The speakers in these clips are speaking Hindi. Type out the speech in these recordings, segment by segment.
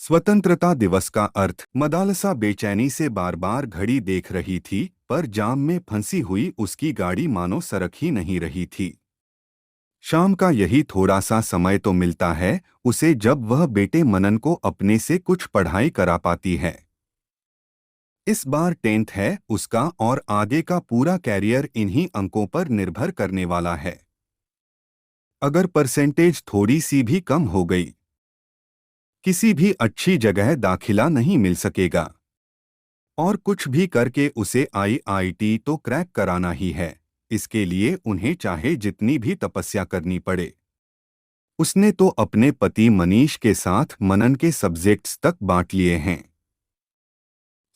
स्वतंत्रता दिवस का अर्थ। मदालसा बेचैनी से बार बार घड़ी देख रही थी, पर जाम में फंसी हुई उसकी गाड़ी मानो सरक ही नहीं रही थी। शाम का यही थोड़ा सा समय तो मिलता है उसे जब वह बेटे मनन को अपने से कुछ पढ़ाई करा पाती है। इस बार 10th है उसका और आगे का पूरा कैरियर इन्हीं अंकों पर निर्भर करने वाला है। अगर परसेंटेज थोड़ी सी भी कम हो गई, किसी भी अच्छी जगह दाखिला नहीं मिल सकेगा। और कुछ भी करके उसे आईआईटी तो क्रैक कराना ही है। इसके लिए उन्हें चाहे जितनी भी तपस्या करनी पड़े। उसने तो अपने पति मनीष के साथ मनन के सब्जेक्ट्स तक बांट लिए हैं।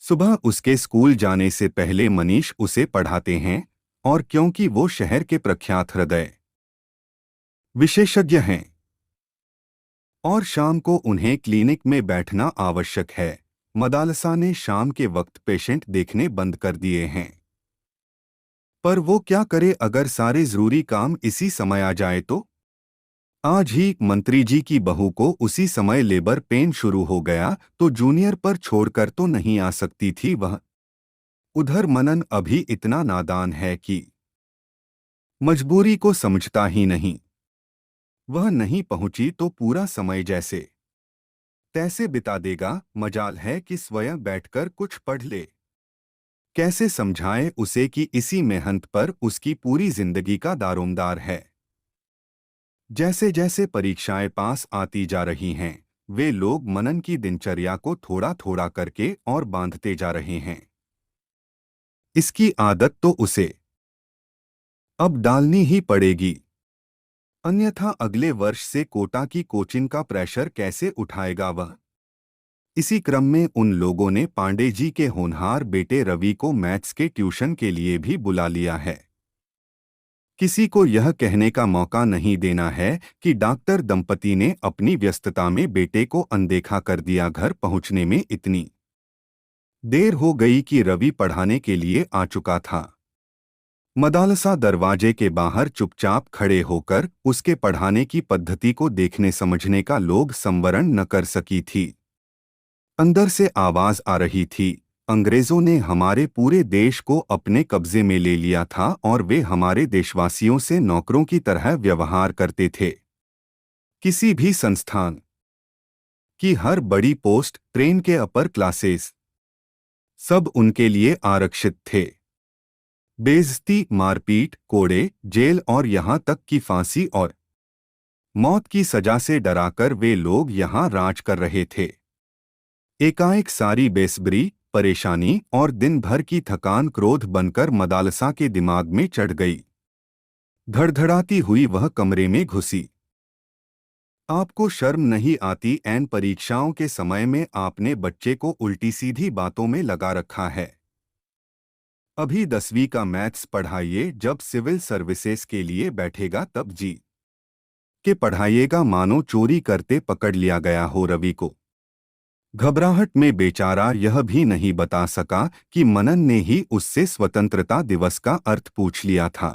सुबह उसके स्कूल जाने से पहले मनीष उसे पढ़ाते हैं, और क्योंकि वो शहर के प्रख्यात हृदय विशेषज्ञ हैं और शाम को उन्हें क्लिनिक में बैठना आवश्यक है, मदालसा ने शाम के वक्त पेशेंट देखने बंद कर दिए हैं। पर वो क्या करे अगर सारे जरूरी काम इसी समय आ जाए तो? आज ही मंत्री जी की बहू को उसी समय लेबर पेन शुरू हो गया तो जूनियर पर छोड़कर तो नहीं आ सकती थी वह। उधर मनन अभी इतना नादान है कि मजबूरी को समझता ही नहीं। वह नहीं पहुंची तो पूरा समय जैसे तैसे बिता देगा। मजाल है कि स्वयं बैठकर कुछ पढ़ ले। कैसे समझाए उसे कि इसी मेहनत पर उसकी पूरी जिंदगी का दारोमदार है। जैसे जैसे परीक्षाएं पास आती जा रही हैं, वे लोग मनन की दिनचर्या को थोड़ा थोड़ा करके और बांधते जा रहे हैं। इसकी आदत तो उसे अब डालनी ही पड़ेगी, अन्यथा अगले वर्ष से कोटा की कोचिंग का प्रेशर कैसे उठाएगा वह। इसी क्रम में उन लोगों ने पांडे जी के होनहार बेटे रवि को मैथ्स के ट्यूशन के लिए भी बुला लिया है। किसी को यह कहने का मौका नहीं देना है कि डॉक्टर दंपति ने अपनी व्यस्तता में बेटे को अनदेखा कर दिया। घर पहुंचने में इतनी देर हो गई कि रवि पढ़ाने के लिए आ चुका था। मदालसा दरवाजे के बाहर चुपचाप खड़े होकर उसके पढ़ाने की पद्धति को देखने समझने का लोग संवरण न कर सकी थी। अंदर से आवाज आ रही थी, अंग्रेजों ने हमारे पूरे देश को अपने कब्जे में ले लिया था और वे हमारे देशवासियों से नौकरों की तरह व्यवहार करते थे। किसी भी संस्थान की हर बड़ी पोस्ट, ट्रेन के अपर क्लासेस, सब उनके लिए आरक्षित थे। बेइज्जती, मारपीट, कोड़े, जेल और यहाँ तक कि फांसी और मौत की सजा से डराकर वे लोग यहाँ राज कर रहे थे। एकाएक सारी बेसब्री, परेशानी और दिन भर की थकान क्रोध बनकर मदालसा के दिमाग में चढ़ गई। धड़धड़ाती हुई वह कमरे में घुसी। आपको शर्म नहीं आती? ऐन परीक्षाओं के समय में आपने बच्चे को उल्टी सीधी बातों में लगा रखा है। अभी 10वीं का मैथ्स पढ़ाइए, जब सिविल सर्विसेज के लिए बैठेगा तब जी के पढ़ाइएगा, मानो चोरी करते पकड़ लिया गया हो। रवि को घबराहट में बेचारा यह भी नहीं बता सका कि मनन ने ही उससे स्वतंत्रता दिवस का अर्थ पूछ लिया था।